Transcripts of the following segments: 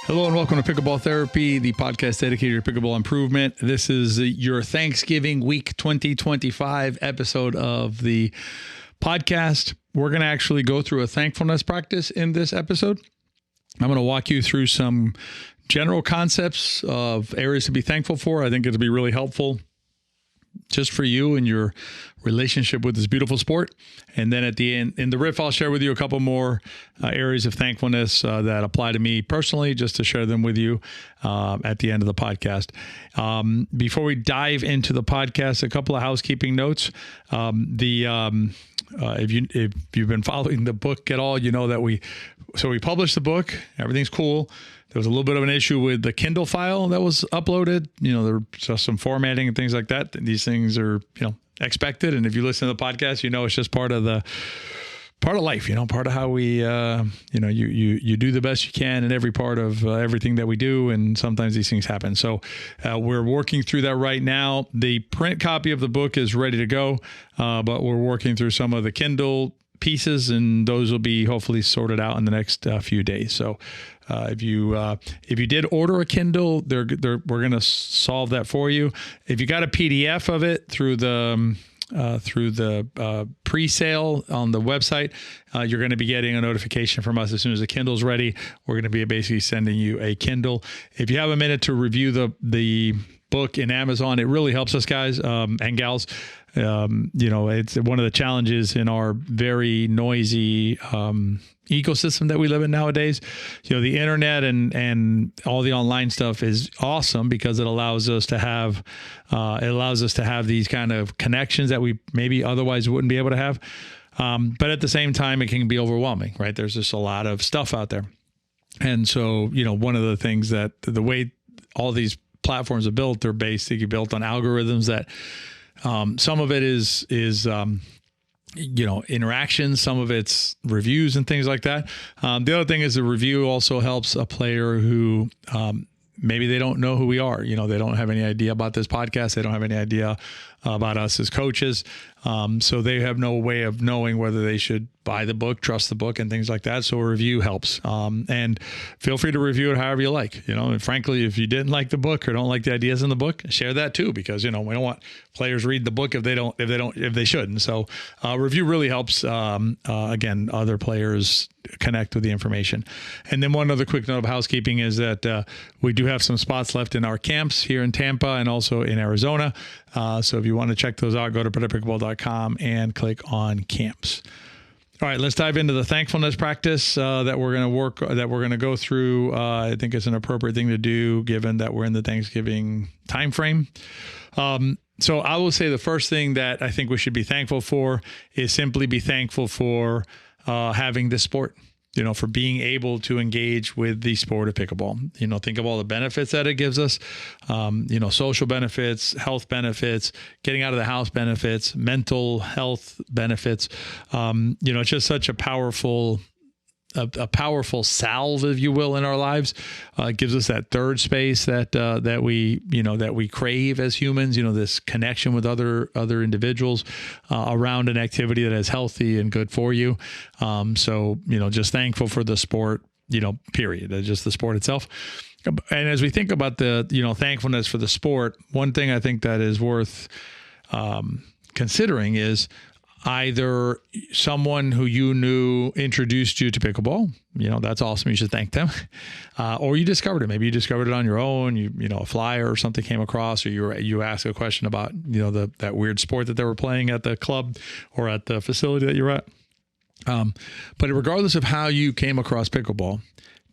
Hello and welcome to Pickleball Therapy, the podcast dedicated to pickleball improvement. This is your Thanksgiving week 2025 episode of the podcast. We're going to actually go through a thankfulness practice in this episode. I'm going to walk you through some general concepts of areas to be thankful for. I think it'll be really helpful just for you and your relationship with this beautiful sport. And then at the end, in the riff, I'll share with you a couple more areas of thankfulness that apply to me personally, just to share them with you at the end of the podcast. Before we dive into the podcast, a couple of housekeeping notes. If you've been following the book at all, you know that we published the book. Everything's cool. There was a little bit of an issue with the Kindle file that was uploaded. You know, there was just some formatting and things like that. These things are, expected. And if you listen to the podcast, it's just part of life, part of how we, you do the best you can in every part of everything that we do. And sometimes these things happen. So we're working through that right now. The print copy of the book is ready to go, but we're working through some of the Kindle pieces, and those will be hopefully sorted out in the next few days. So if you did order a Kindle, we're going to solve that for you. If you got a PDF of it through the pre-sale on the website, you're going to be getting a notification from us as soon as the Kindle's ready. We're going to be basically sending you a Kindle. If you have a minute to review the book in Amazon, it really helps us, guys and gals. It's one of the challenges in our very noisy ecosystem that we live in nowadays. The internet and all the online stuff is awesome because it allows us to have these kind of connections that we maybe otherwise wouldn't be able to have. But at the same time, it can be overwhelming, right? There's just a lot of stuff out there. And so, one of the things that the way all these platforms are built, they're basically built on algorithms that some of it is interactions, some of it's reviews and things like that. The other thing is the review also helps a player who maybe they don't know who we are. They don't have any idea about this podcast. They don't have any idea about us as coaches. So they have no way of knowing whether they should buy the book, trust the book, and things like that. So a review helps. And feel free to review it however you like. And frankly, if you didn't like the book or don't like the ideas in the book, share that too, because we don't want players read the book if they shouldn't. So review really helps. Again, other players connect with the information. And then one other quick note of housekeeping is that we do have some spots left in our camps here in Tampa and also in Arizona. So if you want to check those out, go to pickleball.com and click on camps. All right, let's dive into the thankfulness practice that we're going to go through. I think it's an appropriate thing to do given that we're in the Thanksgiving time frame. So I will say the first thing that I think we should be thankful for is simply be thankful for having this sport, for being able to engage with the sport of pickleball. Think of all the benefits that it gives us, social benefits, health benefits, getting out of the house benefits, mental health benefits. It's just such a powerful salve, if you will, in our lives. It gives us that third space that we crave as humans. This connection with other individuals around an activity that is healthy and good for you. So just thankful for the sport. Period. Just the sport itself. And as we think about the thankfulness for the sport, one thing I think that is worth considering is either someone who you knew introduced you to pickleball, that's awesome. You should thank them. Or you discovered it. Maybe you discovered it on your own. A flyer or something came across, or you asked a question about, that weird sport that they were playing at the club or at the facility that you're at. But regardless of how you came across pickleball,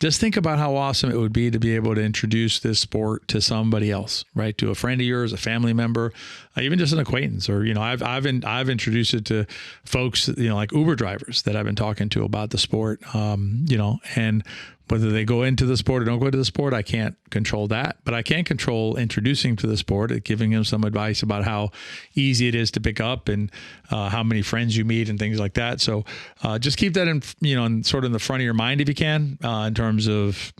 just think about how awesome it would be to be able to introduce this sport to somebody else, right? To a friend of yours, a family member, even just an acquaintance, or, I've introduced it to folks, like Uber drivers that I've been talking to about the sport, and whether they go into the sport or don't go into the sport, I can't control that, but I can control introducing to the sport, giving them some advice about how easy it is to pick up and how many friends you meet and things like that. So just keep that in sort of in the front of your mind if you can, in terms of,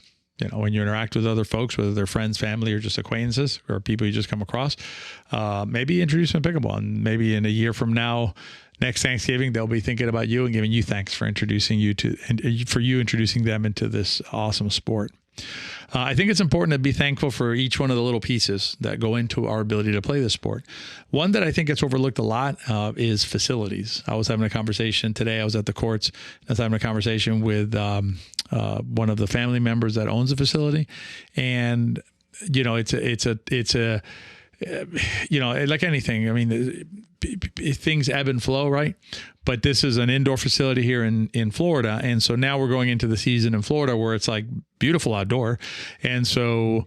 when you interact with other folks, whether they're friends, family, or just acquaintances or people you just come across, maybe introduce them to pickleball, and maybe in a year from now, next Thanksgiving, they'll be thinking about you and giving you thanks for introducing them into this awesome sport. I think it's important to be thankful for each one of the little pieces that go into our ability to play this sport. One that I think gets overlooked a lot is facilities. I was having a conversation today. I was at the courts. I was having a conversation with one of the family members that owns a facility, and it's a like anything. I mean, things ebb and flow, right? But this is an indoor facility here in Florida. And so now we're going into the season in Florida where it's like beautiful outdoor. And so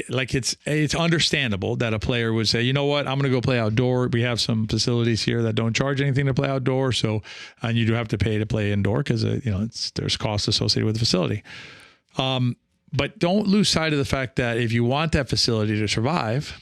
like it's understandable that a player would say, you know what, I'm going to go play outdoor. We have some facilities here that don't charge anything to play outdoor. So, and you do have to pay to play indoor because, there's costs associated with the facility. But don't lose sight of the fact that if you want that facility to survive,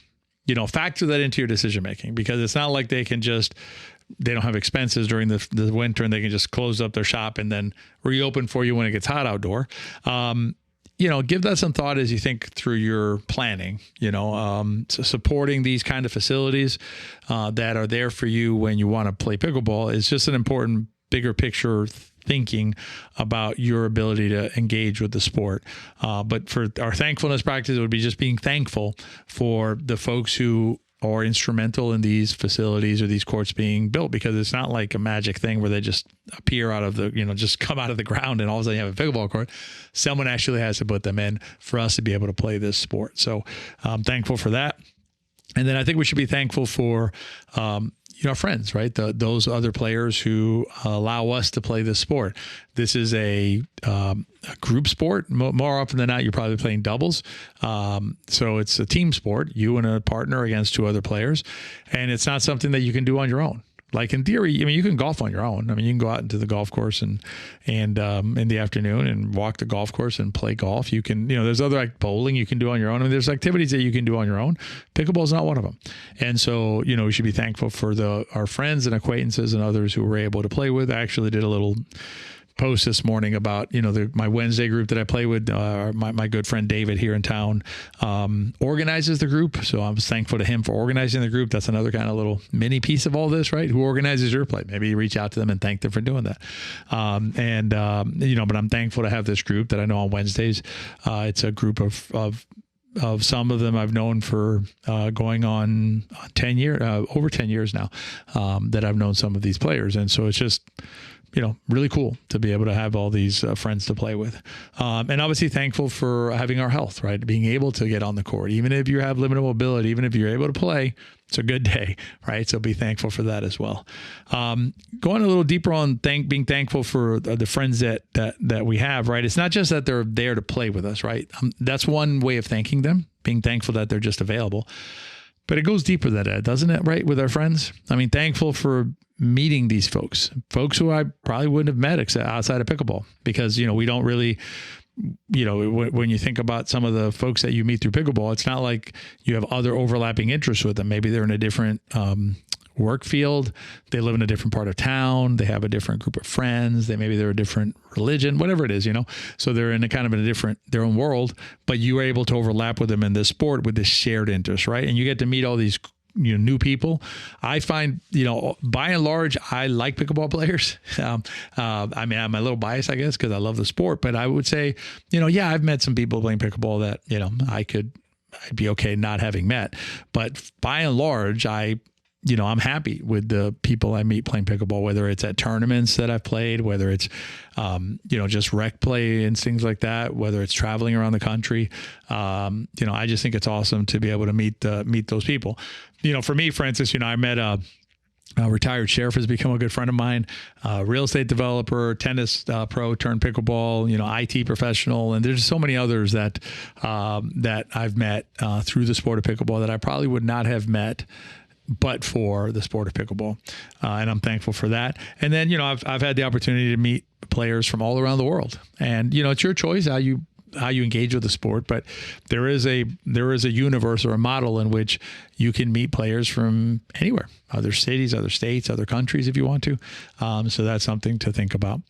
factor that into your decision making, because it's not like they don't have expenses during the winter and they can just close up their shop and then reopen for you when it gets hot outdoor. Give that some thought as you think through your planning, so supporting these kind of facilities that are there for you when you want to play pickleball is just an important bigger picture thinking about your ability to engage with the sport. But for our thankfulness practice, it would be just being thankful for the folks who are instrumental in these facilities or these courts being built, because it's not like a magic thing where they just appear out of the, just come out of the ground and all of a sudden you have a pickleball court. Someone actually has to put them in for us to be able to play this sport. So I'm thankful for that. And then I think we should be thankful for, our friends, right? Those other players who allow us to play this sport. This is a group sport. More often than not, you're probably playing doubles. So it's a team sport, you and a partner against two other players. And it's not something that you can do on your own. Like in theory, you can golf on your own. You can go out into the golf course and in the afternoon and walk the golf course and play golf. You can, there's other like bowling you can do on your own. There's activities that you can do on your own. Pickleball is not one of them. And so, we should be thankful for our friends and acquaintances and others who we're able to play with. I actually did a little post this morning about, my Wednesday group that I play with. My good friend David here in town organizes the group. So I was thankful to him for organizing the group. That's another kind of little mini piece of all this, right? Who organizes your play? Maybe you reach out to them and thank them for doing that. But I'm thankful to have this group that I know on Wednesdays. It's a group of some of them I've known for going on 10 years, over 10 years now, that I've known some of these players. And so it's just, really cool to be able to have all these friends to play with. And obviously thankful for having our health, right? Being able to get on the court, even if you have limited mobility, even if you're able to play, it's a good day, right? So be thankful for that as well. Going a little deeper on being thankful for the friends that we have, right? It's not just that they're there to play with us, right? That's one way of thanking them, being thankful that they're just available. But it goes deeper than that, doesn't it, right? With our friends. Thankful for meeting these folks who I probably wouldn't have met except outside of pickleball, because, we don't really, when you think about some of the folks that you meet through pickleball, it's not like you have other overlapping interests with them. Maybe they're in a different work field. They live in a different part of town. They have a different group of friends. Maybe they're a different religion, whatever it is, so they're in their own world, but you are able to overlap with them in this sport with this shared interest, right? And you get to meet all these new people. I find, by and large, I like pickleball players. I'm a little biased, I guess, because I love the sport, but I would say, I've met some people playing pickleball that, I'd be okay not having met, but by and large, I'm happy with the people I meet playing pickleball, whether it's at tournaments that I've played, whether it's, just rec play and things like that, whether it's traveling around the country. I just think it's awesome to be able to meet those people. For me, for instance, I met a retired sheriff has become a good friend of mine, real estate developer, tennis pro turned pickleball, IT professional. And there's so many others that I've met through the sport of pickleball that I probably would not have met but for the sport of pickleball. And I'm thankful for that. And then, I've had the opportunity to meet players from all around the world. And, it's your choice how you engage with the sport, but there is a universe or a model in which you can meet players from anywhere, other cities, other states, other countries, if you want to. So that's something to think about,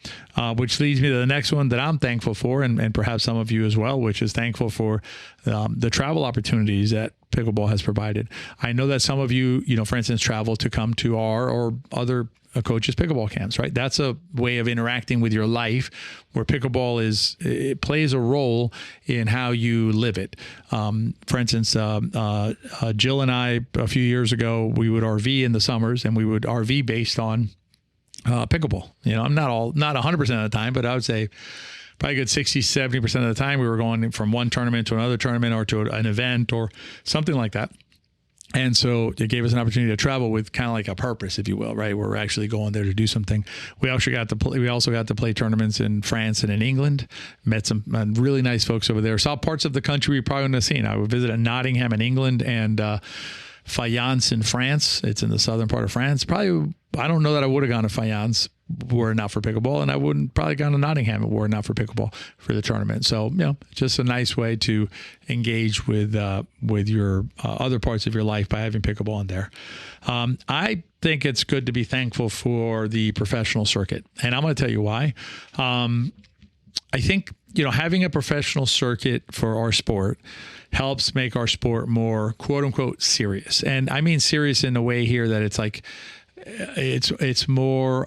which leads me to the next one that I'm thankful for, and perhaps some of you as well, which is thankful for the travel opportunities that pickleball has provided. I know that some of you, for instance, travel to come to our or other coaches pickleball camps, right? That's a way of interacting with your life where pickleball it plays a role in how you live it. For instance, Jill and I, a few years ago, we would RV in the summers, and we would RV based on pickleball. I'm not 100% of the time, but I would say probably a good 60, 70% of the time we were going from one tournament to another tournament or to an event or something like that. And so it gave us an opportunity to travel with kind of like a purpose, if you will, right? We're actually going there to do something. We also got to play tournaments in France and in England, met some really nice folks over there. Saw parts of the country we probably wouldn't have seen. I would visit Nottingham in England and Fayence in France. It's in the southern part of France. Probably, I don't know that I would have gone to Fayence were it not for pickleball, and I wouldn't probably gone to Nottingham were it not for pickleball for the tournament. So, just a nice way to engage with your other parts of your life by having pickleball in there. I think it's good to be thankful for the professional circuit, and I'm going to tell you why. I think, having a professional circuit for our sport helps make our sport more quote unquote serious. And I mean serious in a way here that it's like, it's more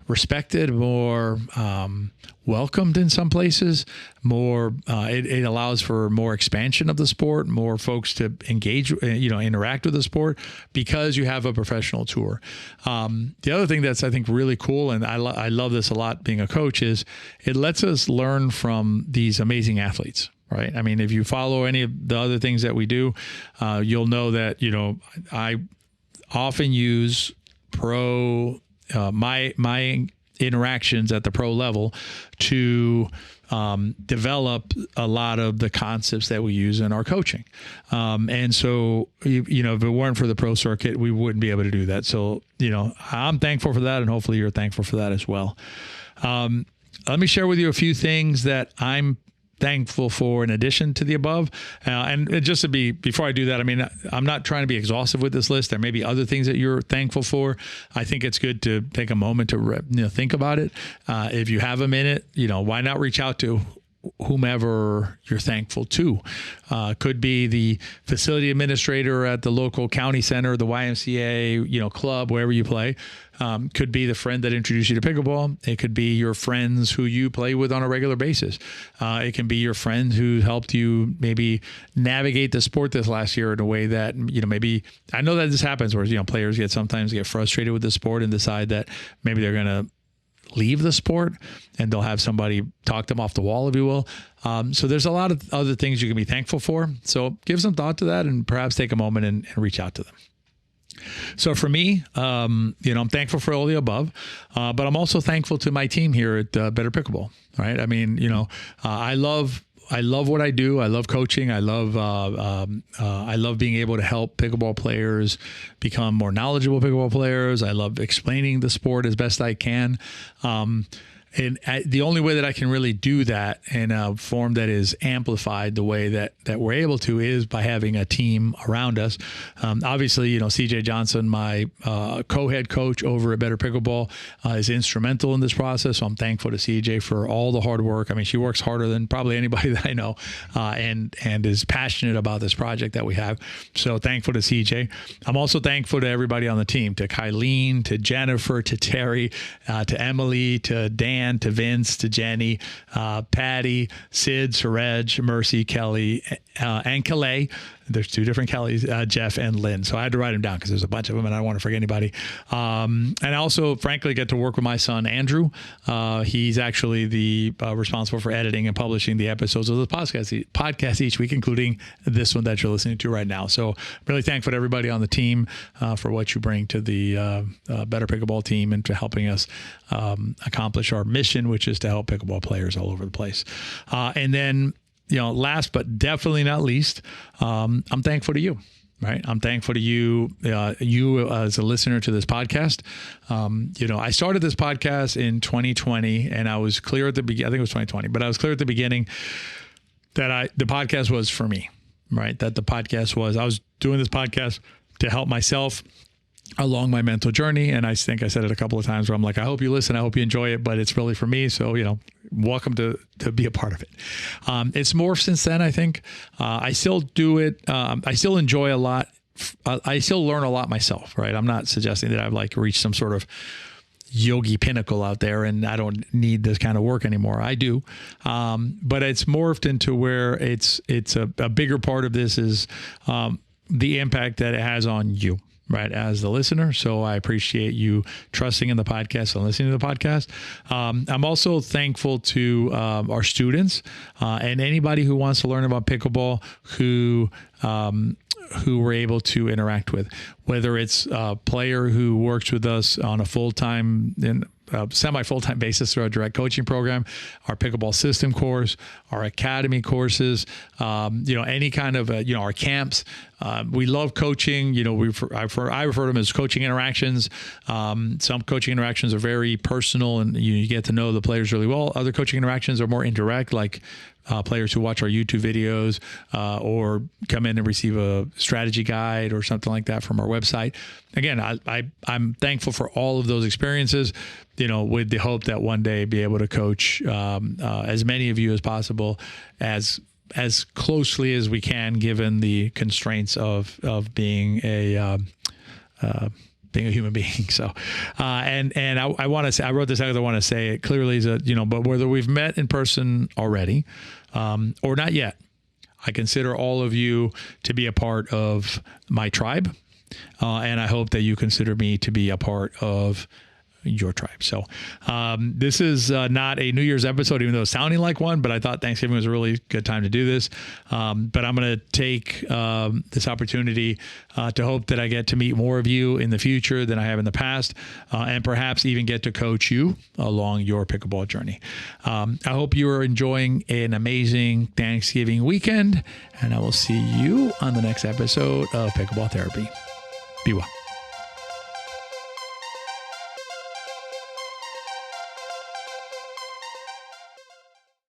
respected, more welcomed in some places, more it allows for more expansion of the sport, more folks to engage, interact with the sport because you have a professional tour. The other thing that's, I think, really cool, and I love this a lot being a coach, is it lets us learn from these amazing athletes. Right. I mean, if you follow any of the other things that we do, you'll know that, I often use my interactions at the pro level to develop a lot of the concepts that we use in our coaching. And so, if it weren't for the pro circuit, we wouldn't be able to do that. So, I'm thankful for that, and hopefully you're thankful for that as well. Let me share with you a few things that I'm thankful for in addition to the above. And just before I do that, I mean, I'm not trying to be exhaustive with this list. There may be other things that you're thankful for. I think it's good to take a moment to think about it. If you have a minute, why not reach out to whomever you're thankful to. Could be the facility administrator at the local county center, the YMCA, club, wherever you play. Could be the friend that introduced you to pickleball. It could be your friends who you play with on a regular basis. It can be your friend who helped you maybe navigate the sport this last year in a way that, maybe, I know that this happens where, players sometimes get frustrated with the sport and decide that maybe they're going to leave the sport, and they'll have somebody talk them off the wall, if you will. So there's a lot of other things you can be thankful for. So give some thought to that and perhaps take a moment and reach out to them. So for me, I'm thankful for all the above, but I'm also thankful to my team here at Better Pickleball. Right? I mean, I love what I do. I love coaching. I love being able to help pickleball players become more knowledgeable pickleball players. I love explaining the sport as best I can. And the only way that I can really do that in a form that is amplified the way that we're able to is by having a team around us. Obviously, CJ Johnson, my co-head coach over at Better Pickleball, is instrumental in this process. So I'm thankful to CJ for all the hard work. I mean, she works harder than probably anybody that I know, and is passionate about this project that we have. So thankful to CJ. I'm also thankful to everybody on the team, to Kylene, to Jennifer, to Terry, to Emily, to Dan, to Vince, to Jenny, Patty, Sid, Suraj, Mercy, Kelly, and Calais. There's two different Kellys, Jeff and Lynn. So I had to write them down because there's a bunch of them and I don't want to forget anybody. And I also, frankly, get to work with my son, Andrew. He's actually the responsible for editing and publishing the episodes of the podcast each week, including this one that you're listening to right now. So really thankful to everybody on the team for what you bring to the Better Pickleball team and to helping us accomplish our mission, which is to help pickleball players all over the place. And then, last but definitely not least, I'm thankful to you. Right. I'm thankful to you, you as a listener to this podcast. I started this podcast in 2020 and I was clear at the beginning, I think it was 2020, but I was clear at the beginning that the podcast was for me, right? That the podcast was, I was doing this podcast to help myself along my mental journey. And I think I said it a couple of times where I'm like, I hope you listen. I hope you enjoy it, but it's really for me. So, welcome to be a part of it. It's more since then, I think. I still do it. I still enjoy a lot I still learn a lot myself, right? I'm not suggesting that I've like reached some sort of yogi pinnacle out there and I don't need this kind of work anymore. I do. But it's morphed into where it's a bigger part of this is the impact that it has on you, right, as the listener. So I appreciate you trusting in the podcast and listening to the podcast. I'm also thankful to our students and anybody who wants to learn about pickleball who we're able to interact with, whether it's a player who works with us on a full-time and semi-full-time basis through our direct coaching program, our pickleball system course, our academy courses, any kind of, our camps. We love coaching. I refer to them as coaching interactions. Some coaching interactions are very personal and you get to know the players really well. Other coaching interactions are more indirect, like players who watch our YouTube videos or come in and receive a strategy guide or something like that from our website. Again, I'm thankful for all of those experiences, with the hope that one day be able to coach as many of you as possible, as closely as we can, given the constraints of being a human being. So, and I want to say, I wrote this out because I want to say it clearly is but whether we've met in person already, or not yet, I consider all of you to be a part of my tribe. And I hope that you consider me to be a part of your tribe. So this is not a New Year's episode, even though it's sounding like one, but I thought Thanksgiving was a really good time to do this. But I'm going to take this opportunity to hope that I get to meet more of you in the future than I have in the past, and perhaps even get to coach you along your pickleball journey. I hope you are enjoying an amazing Thanksgiving weekend, and I will see you on the next episode of Pickleball Therapy. Be well.